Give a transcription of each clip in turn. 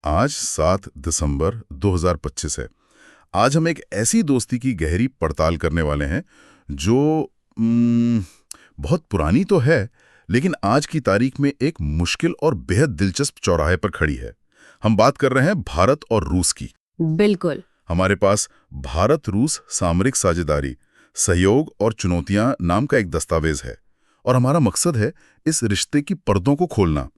आज 7 दिसंबर 2025 है। आज हम एक ऐसी दोस्ती की गहरी पड़ताल करने वाले हैं जो बहुत पुरानी तो है, लेकिन आज की तारीख में एक मुश्किल और बेहद दिलचस्प चौराहे पर खड़ी है। हम बात कर रहे हैं भारत और रूस की। बिल्कुल। हमारे पास भारत रूस सामरिक साझेदारी, सहयोग और चुनौतियां नाम का एक दस्तावेज है, और हमारा मकसद है इस रिश्ते की पर्दों को खोलना।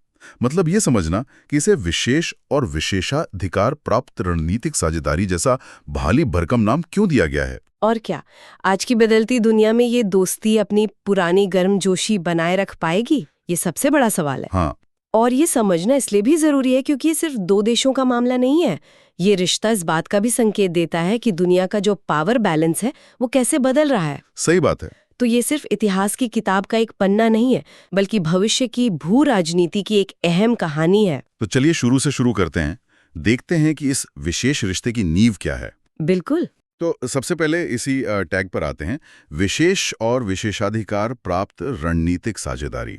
मतलब ये समझना कि इसे विशेष और विशेषाधिकार प्राप्त रणनीतिक साझेदारी जैसा भाली भरकम नाम क्यों दिया गया है। और क्या आज की बदलती दुनिया में ये दोस्ती अपनी पुरानी गर्मजोशी बनाए रख पाएगी? ये सबसे बड़ा सवाल है। हाँ, और ये समझना इसलिए भी जरूरी है क्योंकि ये सिर्फ दो देशों का मामला नहीं है। ये रिश्ता इस बात का भी संकेत देता है कि दुनिया का जो पावर बैलेंस है वो कैसे बदल रहा है। सही बात है। तो ये सिर्फ इतिहास की किताब का एक पन्ना नहीं है, बल्कि भविष्य की भू राजनीति की एक अहम कहानी है। तो चलिए शुरू से शुरू करते हैं, देखते हैं कि इस विशेष रिश्ते की नींव क्या है। बिल्कुल। तो सबसे पहले इसी टैग पर आते हैं, विशेष और विशेषाधिकार प्राप्त रणनीतिक साझेदारी।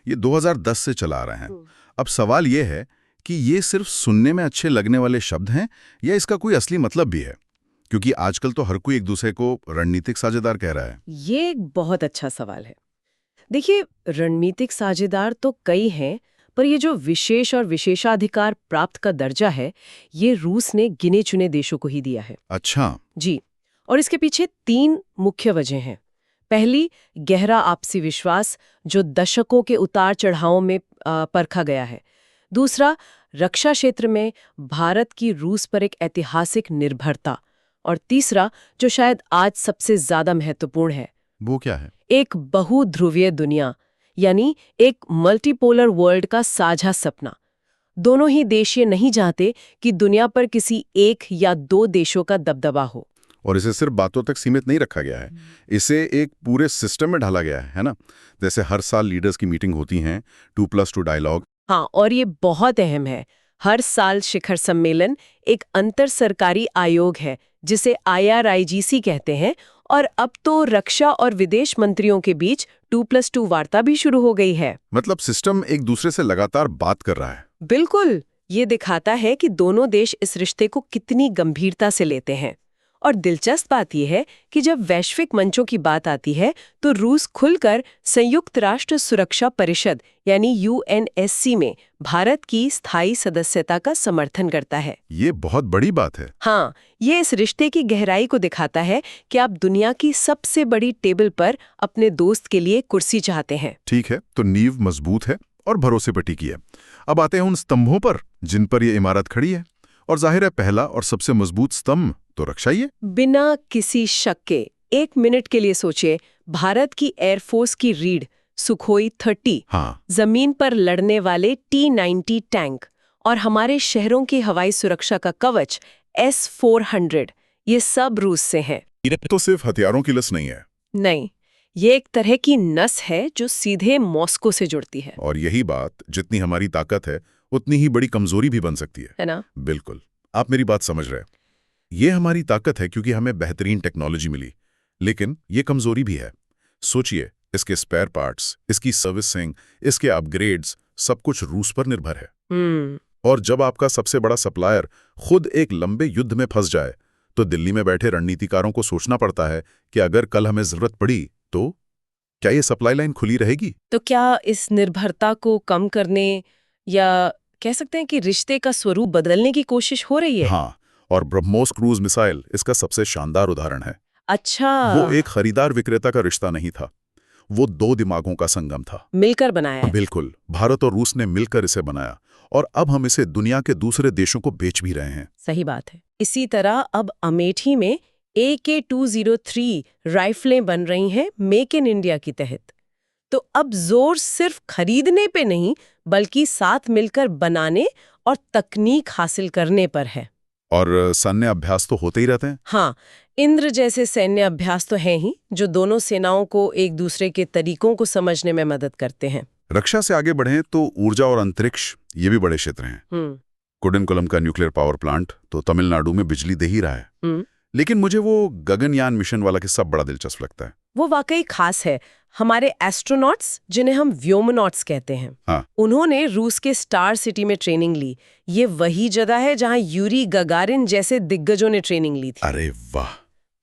ये 2010 से चला आ रहे हैं। अब सवाल ये है कि ये सिर्फ सुनने में अच्छे लगने वाले शब्द हैं या इसका कोई असली मतलब भी है, क्योंकि आजकल तो हर कोई एक दूसरे को रणनीतिक साझेदार कह रहा है। ये एक बहुत अच्छा सवाल है। देखिए, रणनीतिक साझेदार तो कई हैं, पर ये जो विशेष और विशेषाधिकार प्राप्त का दर्जा है, ये रूस ने गिने चुने देशों को ही दिया है। अच्छा। जी। और इसके पीछे तीन मुख्य वजह हैं। पहली, गहरा आपसी विश्वास जो दशकों के उतार चढ़ावों में परखा गया है। दूसरा, रक्षा क्षेत्र में भारत की रूस पर एक ऐतिहासिक निर्भरता। और तीसरा, जो शायद आज सबसे ज्यादा महत्वपूर्ण है, वो क्या है? एक बहुध्रुवीय दुनिया, यानी एक मल्टीपोलर वर्ल्ड का साझा सपना। दोनों ही देश ये नहीं चाहते कि दुनिया पर किसी एक या दो देशों का दबदबा हो। और इसे सिर्फ बातों तक सीमित नहीं रखा गया है, इसे एक पूरे सिस्टम में ढाला गया है ना? जैसे हर साल लीडर्स की मीटिंग होती हैं, 2+2 डायलॉग। हाँ, और ये बहुत अहम है। हर साल शिखर सम्मेलन एक अंतर सरकारी आयोग है जिसे IRIGC कहते हैं, और अब तो रक्षा और विदेश मंत्रियों के बीच 2+2 वार्ता भी शुरू हो गई है। मतलब सिस्टम एक दूसरे से लगातार बात कर रहा है। बिल्कुल। ये दिखाता है कि दोनों देश इस रिश्ते को कितनी गंभीरता से लेते हैं। और दिलचस्प बात यह है कि जब वैश्विक मंचों की बात आती है तो रूस खुलकर संयुक्त राष्ट्र सुरक्षा परिषद यानी UNSC में भारत की स्थायी सदस्यता का समर्थन करता है। ये बहुत बड़ी बात है। हाँ, ये इस रिश्ते की गहराई को दिखाता है कि आप दुनिया की सबसे बड़ी टेबल पर अपने दोस्त के लिए कुर्सी चाहते हैं। ठीक है, तो नींव मजबूत है और भरोसे पर टिकी है। अब आते हैं उन स्तंभों पर जिन पर ये इमारत खड़ी है, और जाहिर है पहला और सबसे मजबूत स्तंभ तो रक्षा ही है। बिना किसी शक के एक मिनट के लिए सोचिए, भारत की एयरफोर्स की रीढ़ सुखोई 30, हाँ, जमीन पर लड़ने वाले T-90 टैंक, और हमारे शहरों की हवाई सुरक्षा का कवच S-400, ये सब रूस से हैं। तो सिर्फ हथियारों की लिस्ट नहीं है। नहीं, ये एक तरह की नस है जो सीधे मॉस्को से जुड़ती है। और यही बात, जितनी हमारी ताकत है उतनी ही बड़ी कमजोरी भी बन सकती है ना? बिल्कुल, आप मेरी बात समझ रहे हैं। ये हमारी ताकत है क्योंकि हमें बेहतरीन टेक्नोलॉजी मिली, लेकिन ये कमजोरी भी है। सोचिए, इसके स्पेयर पार्ट्स, इसकी सर्विसिंग, इसके अपग्रेड्स, सब कुछ रूस पर निर्भर है। और जब आपका सबसे बड़ा सप्लायर खुद एक लंबे युद्ध में फंस जाए तो दिल्ली में बैठे रणनीतिकारों को सोचना पड़ता है कि अगर कल हमें जरूरत पड़ी तो क्या ये सप्लाई लाइन खुली रहेगी? तो क्या इस निर्भरता को कम करने, या कह सकते हैं कि रिश्ते का स्वरूप बदलने की कोशिश हो रही है? हाँ, और ब्रह्मोस क्रूज मिसाइल इसका सबसे शानदार उदाहरण है। अच्छा। वो एक खरीदार विक्रेता का रिश्ता नहीं था, वो दो दिमागों का संगम था। मिलकर बनाया है। बिल्कुल, भारत और रूस ने मिलकर इसे बनाया, और अब हम इसे दुनिया के दूसरे देशों को बेच भी रहे हैं। सही बात है। इसी तरह अब अमेठी में AK-203 राइफलें बन रही हैं मेक इन इंडिया के तहत। तो अब जोर सिर्फ खरीदने पे नहीं, बल्कि साथ मिलकर बनाने और तकनीक हासिल करने पर है। और सैन्य अभ्यास तो होते ही रहते हैं। हाँ, इंद्र जैसे सैन्य अभ्यास तो हैं ही, जो दोनों सेनाओं को एक दूसरे के तरीकों को समझने में मदद करते हैं। रक्षा से आगे बढ़ें तो ऊर्जा और अंतरिक्ष, ये भी बड़े क्षेत्र हैं। कुडनकुलम का न्यूक्लियर पावर प्लांट तो तमिलनाडु में बिजली दे ही रहा है। लेकिन मुझे वो गगनयान मिशन वाला किस्सा बड़ा दिलचस्प लगता है। वो वाकई खास है। हमारे एस्ट्रोनॉट्स, जिन्हें हम व्योमनॉट्स कहते हैं, हाँ। उन्होंने रूस के स्टार सिटी में ट्रेनिंग ली। ये वही जगह है जहां यूरी गगारिन जैसे दिग्गजों ने ट्रेनिंग ली थी। अरे वाह!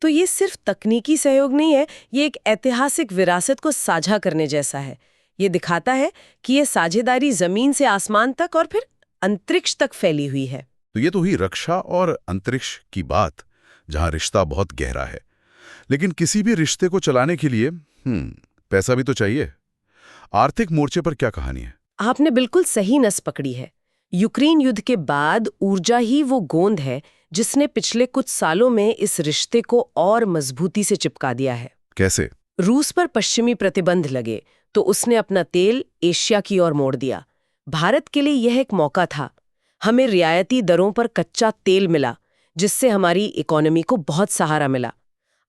तो ये सिर्फ तकनीकी सहयोग नहीं है, ये एक ऐतिहासिक विरासत को साझा करने जैसा है। ये दिखाता है कि ये साझेदारी जमीन से आसमान तक और फिर अंतरिक्ष तक फैली हुई है। तो ये तो हुई रक्षा और अंतरिक्ष की बात, जहां रिश्ता बहुत गहरा है। लेकिन किसी भी रिश्ते को चलाने के लिए पैसा भी तो चाहिए। आर्थिक मोर्चे पर क्या कहानी है? आपने बिल्कुल सही नस पकड़ी है। यूक्रेन युद्ध के बाद ऊर्जा ही वो गोंद है जिसने पिछले कुछ सालों में इस रिश्ते को और मजबूती से चिपका दिया है। कैसे? रूस पर पश्चिमी प्रतिबंध लगे तो उसने अपना तेल एशिया की ओर मोड़ दिया। भारत के लिए यह एक मौका था। हमें रियायती दरों पर कच्चा तेल मिला, जिससे हमारी इकोनॉमी को बहुत सहारा मिला।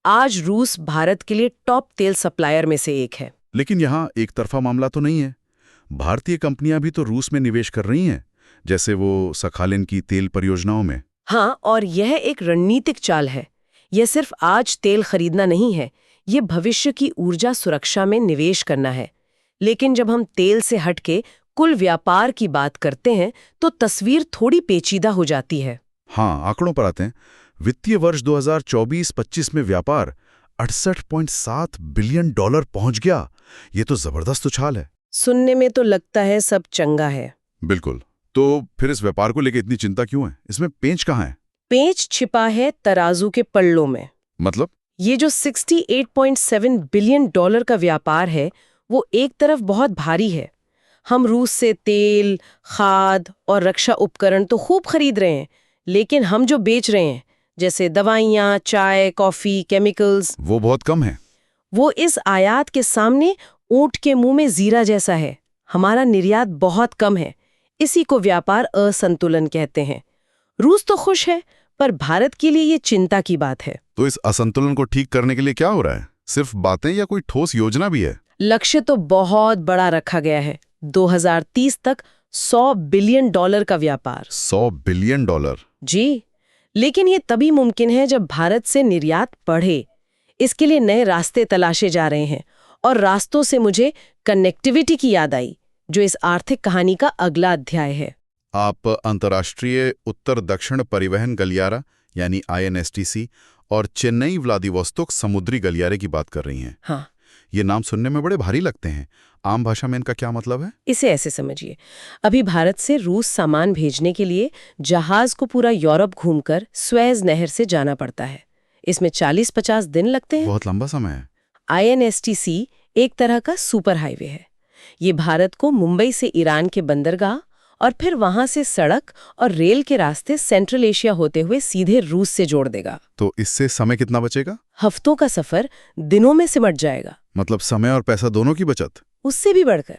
आज रूस भारत के लिए टॉप तेल सप्लायर में से एक है। लेकिन यहाँ एक तरफा मामला तो नहीं है। भारतीय कंपनियां भी तो रूस में निवेश कर रही हैं, जैसे वो सखालिन की तेल परियोजनाओं में। हाँ, और यह एक रणनीतिक चाल है। यह सिर्फ आज तेल खरीदना नहीं है, ये भविष्य की ऊर्जा सुरक्षा में निवेश करना है। लेकिन जब हम तेल से हटके कुल व्यापार की बात करते हैं तो तस्वीर थोड़ी पेचीदा हो जाती है। हाँ, आंकड़ों पर आते हैं। वित्तीय वर्ष 2024-25 में व्यापार 68.7 बिलियन डॉलर पहुंच गया। ये तो जबरदस्त उछाल है। सुनने में तो लगता है सब चंगा है। बिल्कुल। तो फिर इस व्यापार को लेकर इतनी चिंता क्यों है? इसमें पेंच कहाँ है? पेंच छिपा है तराजू के पल्लों में। मतलब? ये जो 68.7 बिलियन डॉलर का व्यापार है, वो एक तरफ बहुत भारी है। हम रूस से तेल, खाद और रक्षा उपकरण तो खूब खरीद रहे हैं, लेकिन हम जो बेच रहे हैं, जैसे दवाइयाँ, चाय, कॉफी, केमिकल्स, वो बहुत कम है। वो इस आयात के सामने ऊंट के मुंह में जीरा जैसा है। हमारा निर्यात बहुत कम है। इसी को व्यापार असंतुलन कहते हैं। रूस तो खुश है, पर भारत के लिए ये चिंता की बात है। तो इस असंतुलन को ठीक करने के लिए क्या हो रहा है? सिर्फ बातें या कोई ठोस योजना भी है? लक्ष्य तो बहुत बड़ा रखा गया है। 2030 तक 100 बिलियन डॉलर का व्यापार। 100 बिलियन डॉलर? जी, लेकिन ये तभी मुमकिन है जब भारत से निर्यात बढ़े। इसके लिए नए रास्ते तलाशे जा रहे हैं, और रास्तों से मुझे कनेक्टिविटी की याद आई, जो इस आर्थिक कहानी का अगला अध्याय है। आप अंतर्राष्ट्रीय उत्तर दक्षिण परिवहन गलियारा यानी INSTC और चेन्नई व्लादिवोस्तोक समुद्री गलियारे की बात कर रही हैं। हाँ, ये नाम सुनने में बड़े भारी लगते हैं। आम भाषा में इनका क्या मतलब है? इसे ऐसे समझिए, अभी भारत से रूस सामान भेजने के लिए जहाज को पूरा यूरोप घूमकर स्वेज नहर से जाना पड़ता है। इसमें 40-50 दिन लगते हैं। बहुत लंबा समय है। INSTC एक तरह का सुपर हाईवे है। ये भारत को मुंबई से ईरान के बंदरगाह और फिर वहां से सड़क और रेल के रास्ते सेंट्रल एशिया होते हुए सीधे रूस से जोड़ देगा। तो इससे समय कितना बचेगा? हफ्तों का सफर दिनों में सिमट जाएगा। मतलब समय और पैसा दोनों की बचत। उससे भी बढ़कर,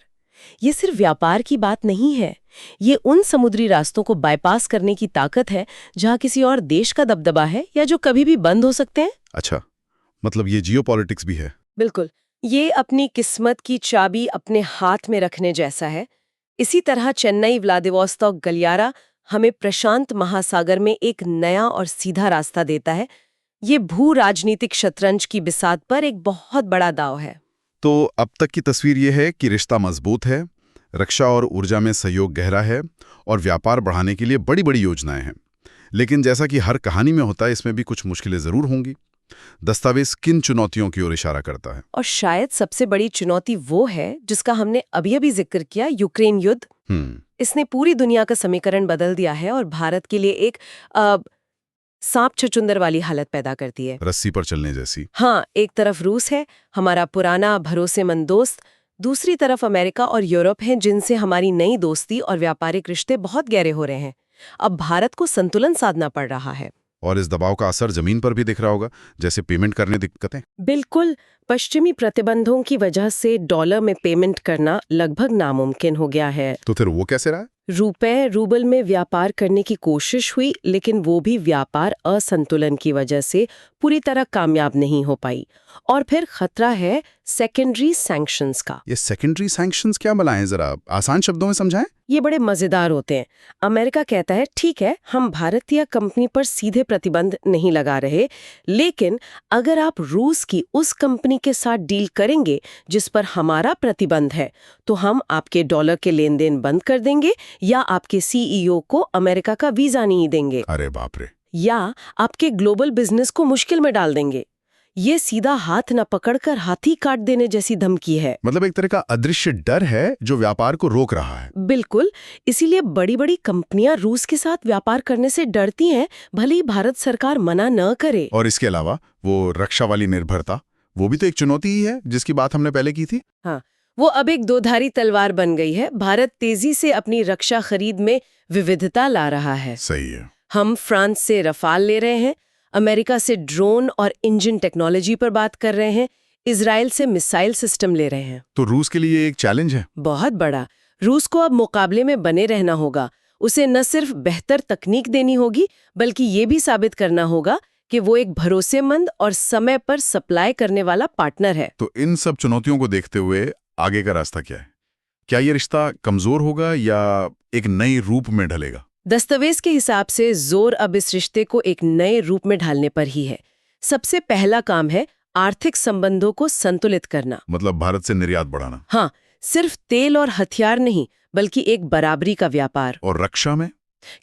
ये सिर्फ व्यापार की बात नहीं है, ये उन समुद्री रास्तों को बाईपास करने की ताकत है जहां किसी और देश का दबदबा है या जो कभी भी बंद हो सकते हैं। अच्छा, मतलब ये जियोपॉलिटिक्स भी है। बिल्कुल, ये अपनी किस्मत की चाबी अपने हाथ में रखने जैसा है। इसी तरह चेन्नई व्लादिवोस्तोक गलियारा हमें प्रशांत महासागर में एक नया और सीधा रास्ता देता है। ये भू राजनीतिक शतरंज की बिसात पर एक बहुत बड़ा दांव है। तो अब तक की तस्वीर ये है कि रिश्ता मजबूत है, रक्षा और ऊर्जा में सहयोग गहरा है और व्यापार बढ़ाने के लिए बड़ी बड़ी योजनाएं हैं। लेकिन जैसा कि हर कहानी में होता है, इसमें भी कुछ मुश्किलें जरूर होंगी। दस्तावेज किन चुनौतियों की ओर इशारा करता है? और शायद सबसे बड़ी चुनौती वो है जिसका हमने अभी जिक्र किया, यूक्रेन युद्ध। इसने पूरी दुनिया का समीकरण बदल दिया है और भारत के लिए एक सांप छुछुंदर वाली हालत पैदा करती है। रस्सी पर चलने जैसी। हाँ, एक तरफ रूस है, हमारा पुराना भरोसेमंद दोस्त। दूसरी तरफ अमेरिका और यूरोप हैं, जिनसे हमारी नई दोस्ती और व्यापारिक रिश्ते बहुत गहरे हो रहे हैं। अब भारत को संतुलन साधना पड़ रहा है। और इस दबाव का असर जमीन पर भी दिख रहा होगा, जैसे पेमेंट करने दिक्कतें। बिल्कुल, पश्चिमी प्रतिबंधों की वजह से डॉलर में पेमेंट करना लगभग नामुमकिन हो गया है। तो फिर वो कैसे रहा? रुपए रूबल में व्यापार करने की कोशिश हुई, लेकिन वो भी व्यापार असंतुलन की वजह से पूरी तरह कामयाब नहीं हो पाई। और फिर खतरा है सेकेंडरी सैंक्शंस का। ये सेकेंडरी सैंक्शंस क्या बनाएं, जरा आसान शब्दों में समझाएं। ये बड़े मजेदार होते हैं। अमेरिका कहता है ठीक है, हम भारतीय कंपनी पर सीधे प्रतिबंध नहीं लगा रहे, लेकिन अगर आप रूस की उस कंपनी के साथ डील करेंगे जिस पर हमारा प्रतिबंध है, तो हम आपके डॉलर के लेन देन बंद कर देंगे, या आपके सीईओ को अमेरिका का वीजा नहीं देंगे, अरे बाप रे। या आपके ग्लोबल बिजनेस को मुश्किल में डाल देंगे। ये सीधा हाथ न पकड़कर हाथी काट देने जैसी धमकी है। मतलब एक तरह का अदृश्य डर है जो व्यापार को रोक रहा है। बिल्कुल, इसीलिए बड़ी बड़ी कंपनियां रूस के साथ व्यापार करने से डरती हैं, भले ही भारत सरकार मना न करे। और इसके अलावा वो रक्षा वाली निर्भरता, वो भी तो एक चुनौती ही है जिसकी बात हमने पहले की थी। हाँ, वो अब एक दोधारी तलवार बन गई है। भारत तेजी से अपनी रक्षा खरीद में विविधता ला रहा है। सही है। हम फ्रांस से रफाल ले रहे हैं, अमेरिका से ड्रोन और इंजन टेक्नोलॉजी पर बात कर रहे हैं, इजराइल से मिसाइल सिस्टम ले रहे हैं। तो रूस के लिए एक चैलेंज है। बहुत बड़ा। रूस को अब मुकाबले में बने रहना होगा। उसे न सिर्फ बेहतर तकनीक देनी होगी, बल्कि ये भी साबित करना होगा कि वो एक भरोसेमंद और समय पर सप्लाई करने वाला पार्टनर है। तो इन सब चुनौतियों को देखते हुए आगे का रास्ता क्या है? क्या ये रिश्ता कमजोर होगा या एक नए रूप में ढलेगा? दस्तावेज के हिसाब से जोर अब इस रिश्ते को एक नए रूप में ढालने पर ही है। सबसे पहला काम है आर्थिक संबंधों को संतुलित करना। मतलब भारत से निर्यात बढ़ाना। हाँ, सिर्फ तेल और हथियार नहीं, बल्कि एक बराबरी का व्यापार। और रक्षा में?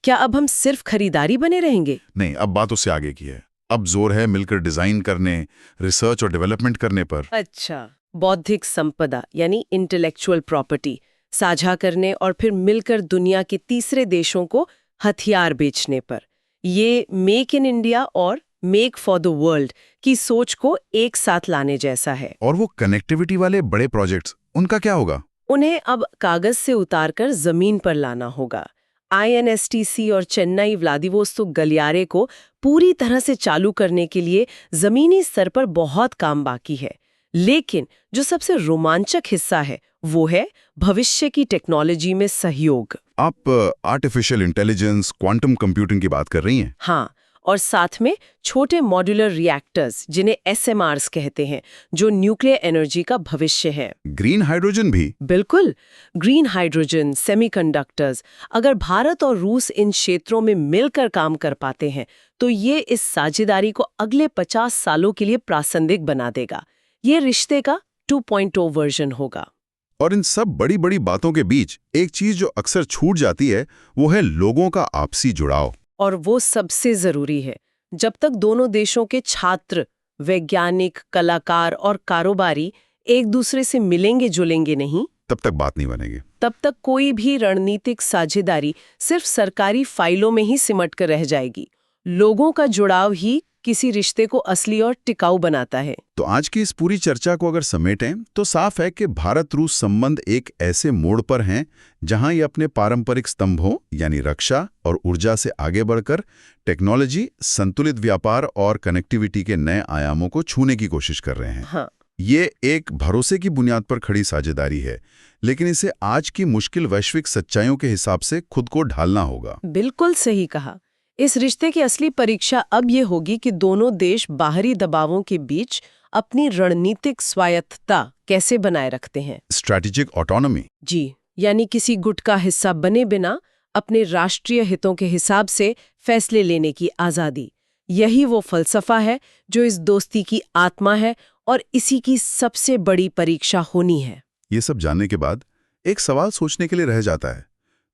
क्या अब हम सिर्फ खरीदारी बने रहेंगे? नहीं, अब बात उससे आगे की है। अब जोर है मिलकर डिजाइन करने, रिसर्च और डेवलपमेंट करने पर। अच्छा, बौद्धिक संपदा यानी इंटेलेक्चुअल प्रॉपर्टी साझा करने और फिर मिलकर दुनिया के तीसरे देशों को हथियार बेचने पर। ये मेक इन इंडिया और मेक फॉर द वर्ल्ड की सोच को एक साथ लाने जैसा है। और वो कनेक्टिविटी वाले बड़े प्रोजेक्ट्स, उनका क्या होगा? उन्हें अब कागज से उतारकर जमीन पर लाना होगा। INSTC और चेन्नई व्लादिवोस्तोक गलियारे को पूरी तरह से चालू करने के लिए जमीनी स्तर पर बहुत काम बाकी है। लेकिन जो सबसे रोमांचक हिस्सा है वो है भविष्य की टेक्नोलॉजी में सहयोग। आप आर्टिफिशियल इंटेलिजेंस, क्वांटम कंप्यूटिंग की बात कर रही हैं? हाँ, और साथ में छोटे मॉड्यूलर रिएक्टर्स जिन्हें SMRs कहते हैं, जो न्यूक्लियर एनर्जी का भविष्य है। ग्रीन हाइड्रोजन भी? बिल्कुल, ग्रीन हाइड्रोजन, सेमीकंडक्टर्स। अगर भारत और रूस इन क्षेत्रों में मिलकर काम कर पाते हैं तो ये इस साझेदारी को अगले 50 सालों के लिए प्रासंगिक बना देगा। ये रिश्ते का 2.0 वर्जन होगा। और इन सब बड़ी बड़ी बातों के बीच एक चीज जो अक्सर छूट जाती है वो है लोगों का आपसी जुड़ाव। और वो सबसे जरूरी है। जब तक दोनों देशों के छात्र, वैज्ञानिक, कलाकार और कारोबारी एक दूसरे से मिलेंगे जुलेंगे नहीं, तब तक बात नहीं बनेगी। तब तक कोई भी रणनीतिक साझेदारी सिर्फ सरकारी फाइलों में ही सिमट कर रह जाएगी। लोगों का जुड़ाव ही किसी रिश्ते को असली और टिकाऊ बनाता है। तो आज की इस पूरी चर्चा को अगर समेटें तो साफ है कि भारत रूस संबंध एक ऐसे मोड़ पर हैं जहां ये अपने पारंपरिक स्तंभों यानी रक्षा और ऊर्जा से आगे बढ़कर टेक्नोलॉजी, संतुलित व्यापार और कनेक्टिविटी के नए आयामों को छूने की कोशिश कर रहे हैं। हाँ। ये एक भरोसे की बुनियाद पर खड़ी साझेदारी है, लेकिन इसे आज की मुश्किल वैश्विक सच्चाइयों के हिसाब से खुद को ढालना होगा। बिल्कुल सही कहा। इस रिश्ते की असली परीक्षा अब ये होगी कि दोनों देश बाहरी दबावों के बीच अपनी रणनीतिक स्वायत्तता कैसे बनाए रखते हैं। Strategic autonomy. जी, यानी किसी गुट का हिस्सा बने बिना अपने राष्ट्रीय हितों के हिसाब से फैसले लेने की आजादी। यही वो फलसफा है जो इस दोस्ती की आत्मा है और इसी की सबसे बड़ी परीक्षा होनी है। ये सब जानने के बाद एक सवाल सोचने के लिए रह जाता है।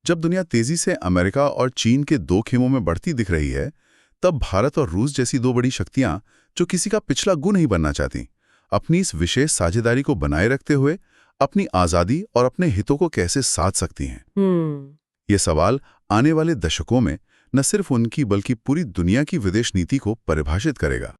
जब दुनिया तेजी से अमेरिका और चीन के दो खेमों में बढ़ती दिख रही है, तब भारत और रूस जैसी दो बड़ी शक्तियां जो किसी का पिछला गु नहीं बनना चाहती, अपनी इस विशेष साझेदारी को बनाए रखते हुए अपनी आजादी और अपने हितों को कैसे साध सकती हैं? ये सवाल आने वाले दशकों में न सिर्फ उनकी बल्कि पूरी दुनिया की विदेश नीति को परिभाषित करेगा।